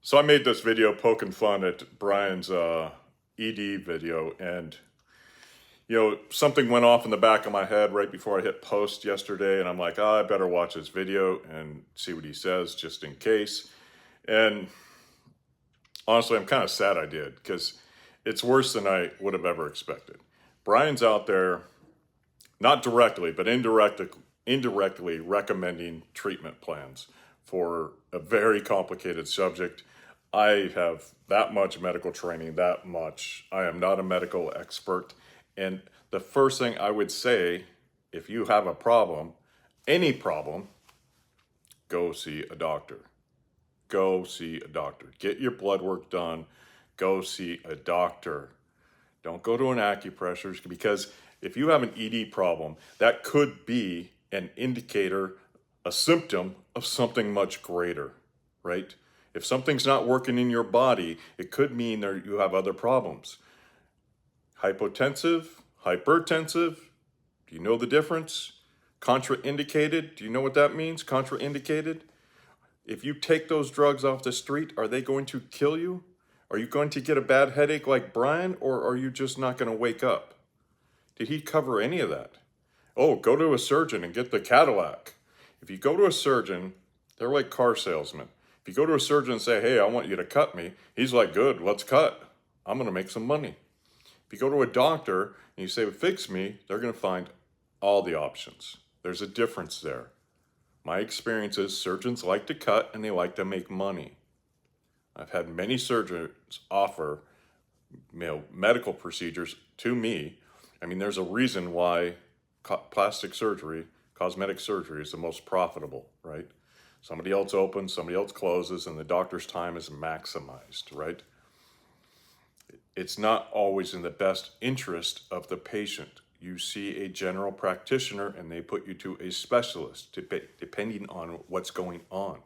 So I made this video poking fun at Brian's ED video, and something went off in the back of my head right before I hit post yesterday, and I'm like, I better watch this video and see what he says just in case. And honestly, I'm kind of sad I did, because it's worse than I would have ever expected. Brian's out there, not directly, but indirectly recommending treatment plans for a very complicated subject. I have that much medical training, I am not a medical expert. And the first thing I would say, if you have a problem, any problem, go see a doctor. Go see a doctor. Get your blood work done. Go see a doctor. Don't go to an acupressure, because if you have an ED problem, that could be an indicator, a symptom of something much greater, right? If something's not working in your body, it could mean that you have other problems. Hypotensive, hypertensive, do you know the difference? Contraindicated, do you know what that means? Contraindicated? If you take those drugs off the street, are they going to kill you? Are you going to get a bad headache like Brian, or are you just not going to wake up? Did he cover any of that? Oh, go to a surgeon and get the Cadillac. If you go to a surgeon, they're like car salesmen. If you go to a surgeon and say, hey, I want you to cut me, he's like, good, let's cut. I'm going to make some money. If you go to a doctor and you say, fix me, they're going to find all the options. There's a difference there. My experience is surgeons like to cut and they like to make money. I've had many surgeons offer medical procedures to me. I mean, there's a reason why plastic surgery, cosmetic surgery is the most profitable, right? Somebody else opens, somebody else closes, and the doctor's time is maximized, right? It's not always in the best interest of the patient. You see a general practitioner and they put you to a specialist, depending on what's going on.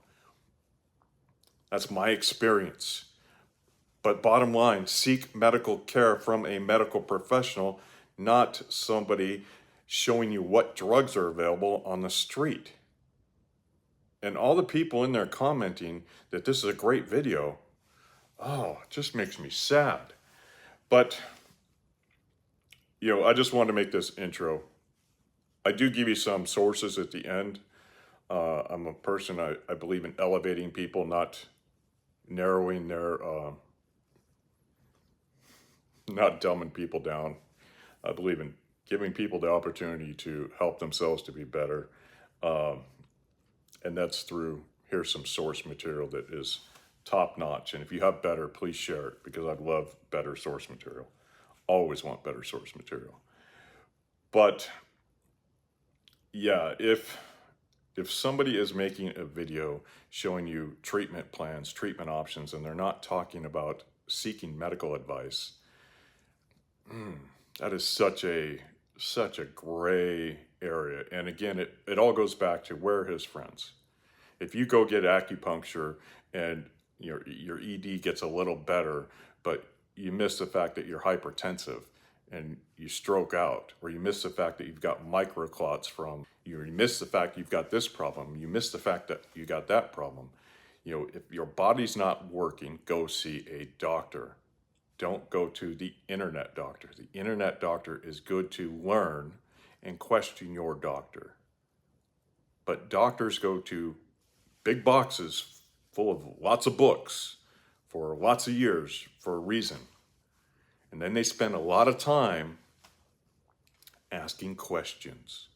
That's my experience. But bottom line, seek medical care from a medical professional, not somebody showing you what drugs are available on the street. And all the people in there commenting that this is a great video, oh, it just makes me sad. But, I just wanted to make this intro. I do give you some sources at the end. I'm a person, I believe in elevating people, not narrowing their, not dumbing people down. I believe in giving people the opportunity to help themselves to be better. And that's through, here's some source material that is top notch. And if you have better, please share it, because I'd love better source material. Always want better source material. But yeah, if somebody is making a video showing you treatment plans, treatment options, and they're not talking about seeking medical advice, that is such a gray area. And again, it all goes back to, where are his friends? If you go get acupuncture and your ED gets a little better, but you miss the fact that you're hypertensive and you stroke out, or you miss the fact that you've got microclots you miss the fact you've got this problem, you miss the fact that you got that problem. If your body's not working, go see a doctor. Don't go to the internet doctor. The internet doctor is good to learn and question your doctor. But doctors go to big boxes full of lots of books for lots of years for a reason. And then they spend a lot of time asking questions.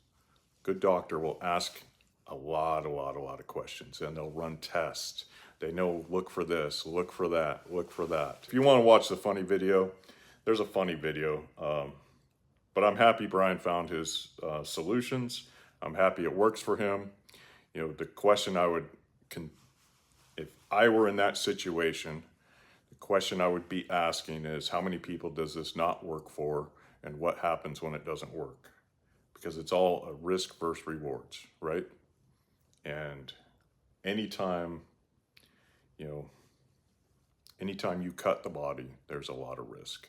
Good doctor will ask a lot of questions, and they'll run tests. They know, look for this, look for that, look for that. If you want to watch the funny video, there's a funny video. But I'm happy Brian found his solutions. I'm happy it works for him. The question if I were in that situation, the question I would be asking is, how many people does this not work for, and what happens when it doesn't work? Because it's all a risk versus rewards, right? And anytime you cut the body, there's a lot of risk,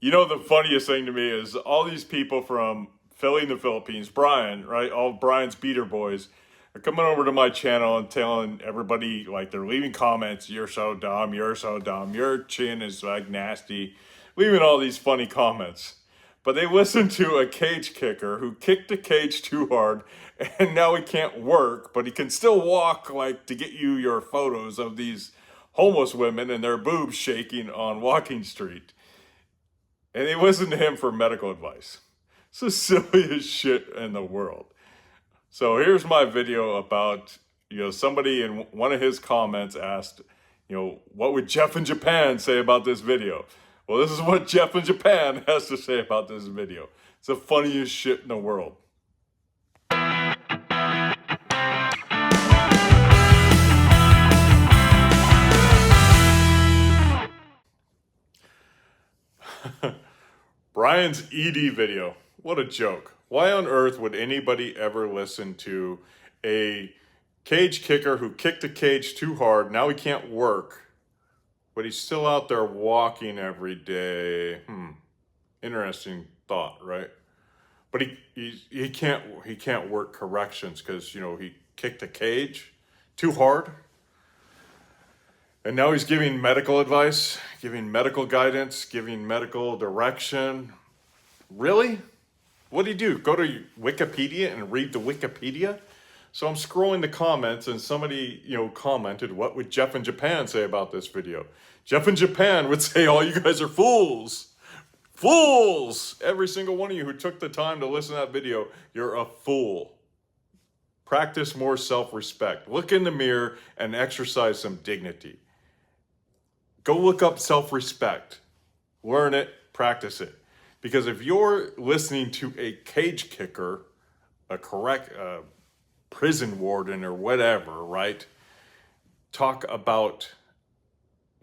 And the funniest thing to me is all these people from Philly in the Philippines, Brian, right? All Brian's beater boys are coming over to my channel and telling everybody, like, they're leaving comments, you're so dumb, your chin is like nasty, leaving all these funny comments. But they listened to a cage kicker who kicked the cage too hard, and now he can't work, but he can still walk, like, to get you your photos of these homeless women and their boobs shaking on Walking Street. And they listened to him for medical advice. It's the silliest shit in the world. So here's my video about, somebody in one of his comments asked, what would Jeff in Japan say about this video? Well, this is what Jeff in Japan has to say about this video. It's the funniest shit in the world. Brian's ED video. What a joke. Why on earth would anybody ever listen to a cage kicker who kicked a cage too hard, now he can't work, but he's still out there walking every day? Interesting thought, right? But he can't work corrections because, he kicked a cage too hard. And now he's giving medical advice, giving medical guidance, giving medical direction. Really? What did he do? Go to Wikipedia and read the Wikipedia? So I'm scrolling the comments and somebody, commented, what would Jeff in Japan say about this video? Jeff in Japan would say, all you guys are fools. Fools! Every single one of you who took the time to listen to that video, you're a fool. Practice more self-respect. Look in the mirror and exercise some dignity. Go look up self-respect. Learn it, practice it. Because if you're listening to a cage kicker, a prison warden or whatever, right, talk about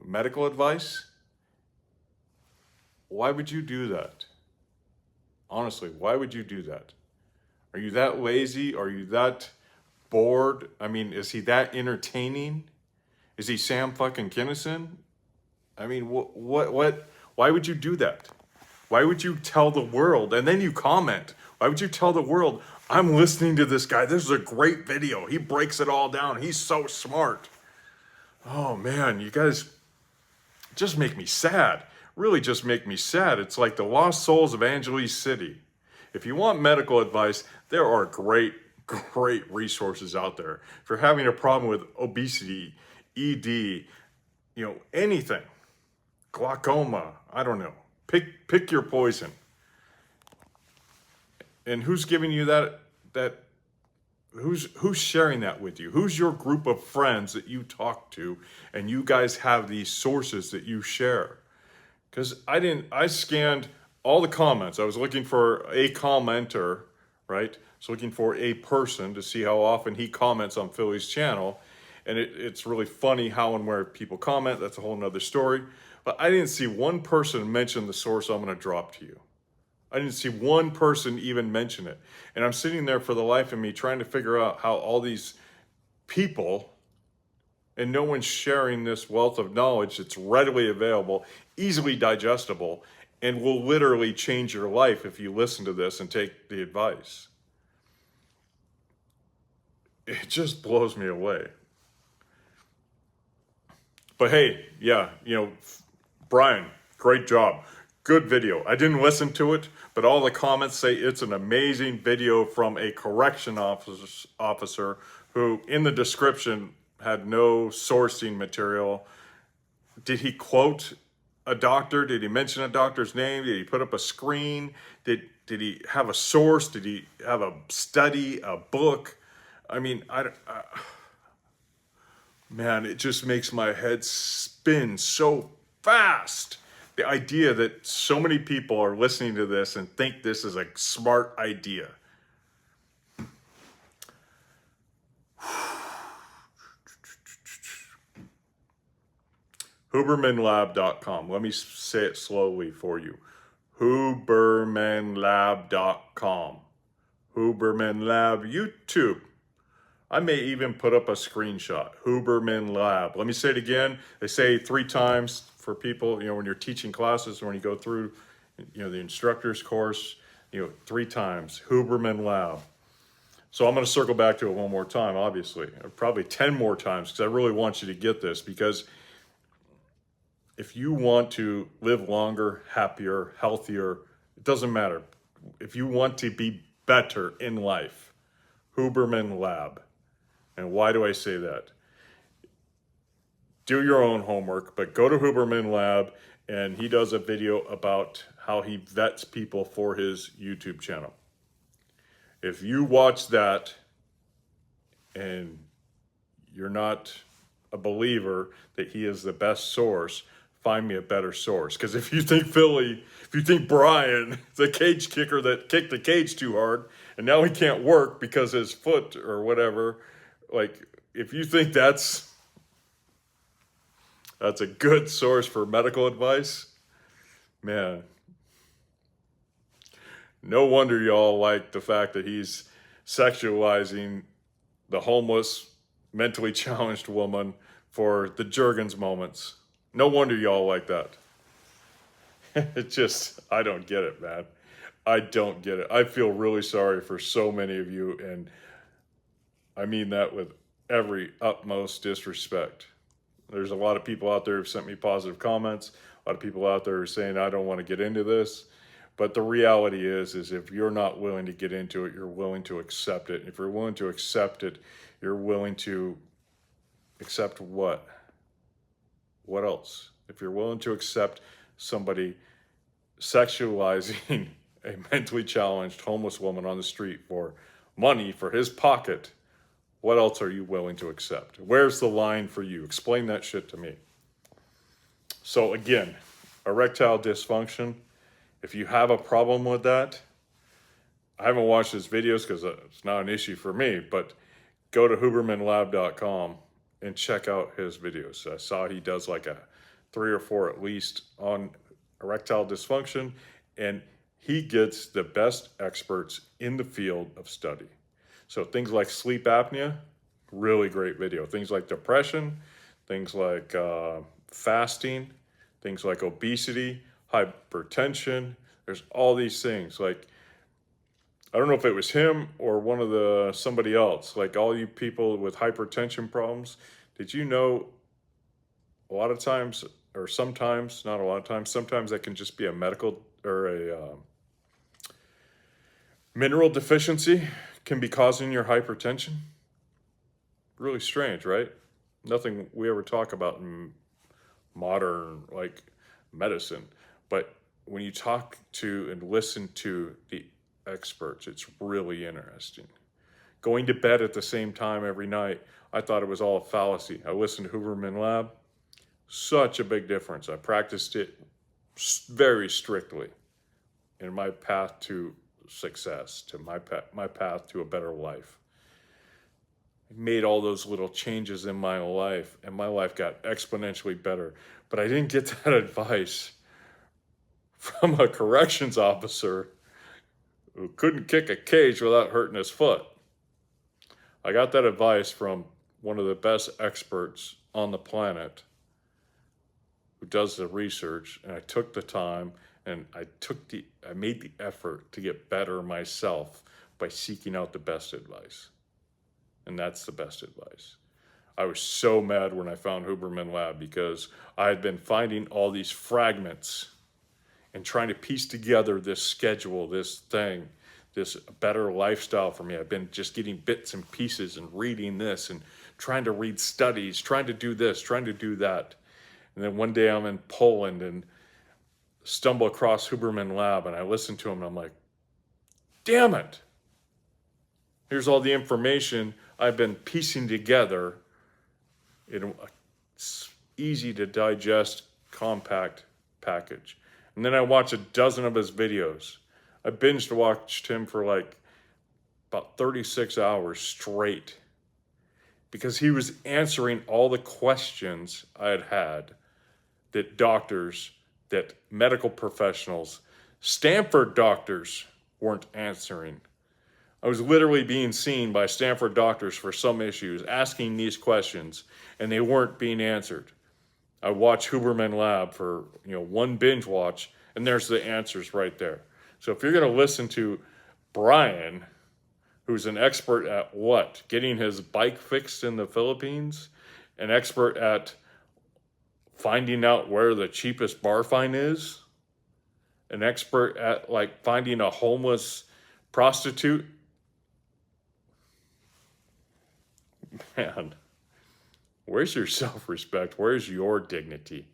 medical advice, why would you do that? Honestly, why would you do that? Are you that lazy? Are you that bored? I mean, is he that entertaining? Is he Sam fucking Kinison? I mean, what, why would you do that? Why would you tell the world, and then you comment, why would you tell the world, I'm listening to this guy, this is a great video, he breaks it all down, he's so smart. Oh man, you guys just make me sad, really just make me sad. It's like the lost souls of Angeles City. If you want medical advice, there are great resources out there. If you're having a problem with obesity, ED, anything, glaucoma, I don't know. Pick your poison. And who's giving you that who's sharing that with you? Who's your group of friends that you talk to and you guys have these sources that you share? Because I scanned all the comments. I was looking for a commenter, right? So looking for a person to see how often he comments on Philly's channel. And it's really funny how and where people comment. That's a whole nother story. But I didn't see one person mention the source I'm going to drop to you. I didn't see one person even mention it. And I'm sitting there for the life of me trying to figure out how all these people, and no one's sharing this wealth of knowledge that's readily available, easily digestible, and will literally change your life if you listen to this and take the advice. It just blows me away. But hey, yeah, Brian, great job. Good video. I didn't listen to it, but all the comments say it's an amazing video from a correction officer who, in the description, had no sourcing material. Did he quote a doctor? Did he mention a doctor's name? Did he put up a screen? Did he have a source? Did he have a study, a book? I mean, man, it just makes my head spin so fast. The idea that so many people are listening to this and think this is a smart idea. Hubermanlab.com. Let me say it slowly for you. Hubermanlab.com. Huberman Lab YouTube. I may even put up a screenshot. Huberman Lab. Let me say it again. They say 3 times for people, when you're teaching classes, when you go through, the instructor's course, 3 times, Huberman Lab. So I'm going to circle back to it one more time, obviously, probably 10 more times, because I really want you to get this, because if you want to live longer, happier, healthier, it doesn't matter. If you want to be better in life, Huberman Lab. And why do I say that? Do your own homework, but go to Huberman Lab, and he does a video about how he vets people for his YouTube channel. If you watch that and you're not a believer that he is the best source, find me a better source. Because if you think Brian, the cage kicker that kicked the cage too hard, and now he can't work because his foot or whatever, like, if you think that's a good source for medical advice, man, no wonder y'all like the fact that he's sexualizing the homeless, mentally challenged woman for the Jergens moments. No wonder y'all like that. I don't get it, man. I don't get it. I feel really sorry for so many of you, and I mean that with every utmost disrespect. There's a lot of people out there who've sent me positive comments. A lot of people out there who are saying, I don't want to get into this. But the reality is if you're not willing to get into it, you're willing to accept it. If you're willing to accept it, you're willing to accept what? What else? If you're willing to accept somebody sexualizing a mentally challenged homeless woman on the street for money for his pocket, what else are you willing to accept? Where's the line for you? Explain that shit to me. So again, erectile dysfunction. If you have a problem with that, I haven't watched his videos because it's not an issue for me, but go to hubermanlab.com and check out his videos. I saw he does like 3 or 4 at least on erectile dysfunction, and he gets the best experts in the field of study. So things like sleep apnea, really great video. Things like depression, things like fasting, things like obesity, hypertension. There's all these things. Like, I don't know if it was him or somebody else. Like, all you people with hypertension problems, did you know a lot of times, or sometimes, not a lot of times, sometimes that can just be a medical or a mineral deficiency can be causing your hypertension? Really strange, right? Nothing we ever talk about in modern, like, medicine. But when you talk to and listen to the experts, it's really interesting. Going to bed at the same time every night, I thought it was all a fallacy. I listened to Huberman Lab. Such a big difference. I practiced it very strictly in my path to success, to my path to a better life. I made all those little changes in my life, and my life got exponentially better. But I didn't get that advice from a corrections officer who couldn't kick a cage without hurting his foot. I got that advice from one of the best experts on the planet who does the research, and I took the time and I made the effort to get better myself by seeking out the best advice. And that's the best advice. I was so mad when I found Huberman Lab because I had been finding all these fragments and trying to piece together this schedule, this thing, this better lifestyle for me. I've been just getting bits and pieces and reading this and trying to read studies, trying to do this, trying to do that. And then one day I'm in Poland and stumble across Huberman Lab, and I listen to him and I'm like, damn it. Here's all the information I've been piecing together in a easy to digest, compact package. And then I watched a dozen of his videos. I binged watched him for like about 36 hours straight because he was answering all the questions I had had that doctors, that medical professionals, Stanford doctors weren't answering. I was literally being seen by Stanford doctors for some issues, asking these questions, and they weren't being answered. I watched Huberman Lab for one binge watch, and there's the answers right there. So if you're going to listen to Brian, who's an expert at what? Getting his bike fixed in the Philippines? An expert at finding out where the cheapest bar fine is? An expert at like finding a homeless prostitute? Man, where's your self-respect? Where's your dignity?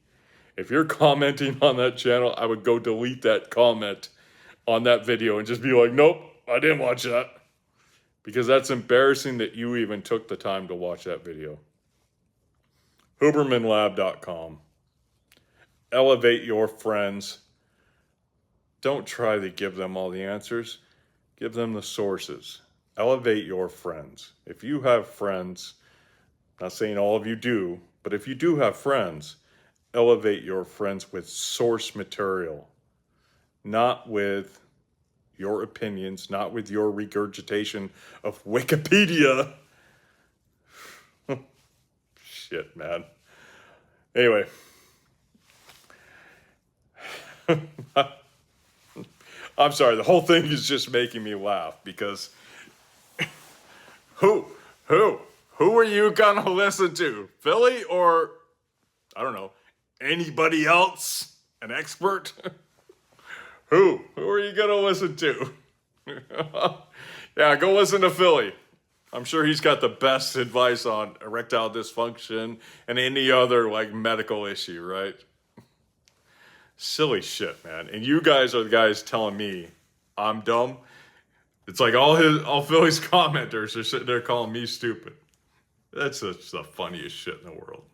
If you're commenting on that channel, I would go delete that comment on that video and just be like, nope, I didn't watch that. Because that's embarrassing that you even took the time to watch that video. HubermanLab.com. Elevate your friends. Don't try to give them all the answers. Give them the sources. Elevate your friends. If you have friends, not saying all of you do, but if you do have friends, elevate your friends with source material, not with your opinions, not with your regurgitation of Wikipedia. Shit, man. Anyway. I'm sorry, the whole thing is just making me laugh because who are you gonna listen to? Philly or, I don't know, anybody else? An expert? Who are you gonna listen to? Yeah, go listen to Philly. I'm sure he's got the best advice on erectile dysfunction and any other like medical issue, right? Silly shit, man. And you guys are the guys telling me I'm dumb. It's like all Philly's commenters are sitting there calling me stupid. That's the funniest shit in the world.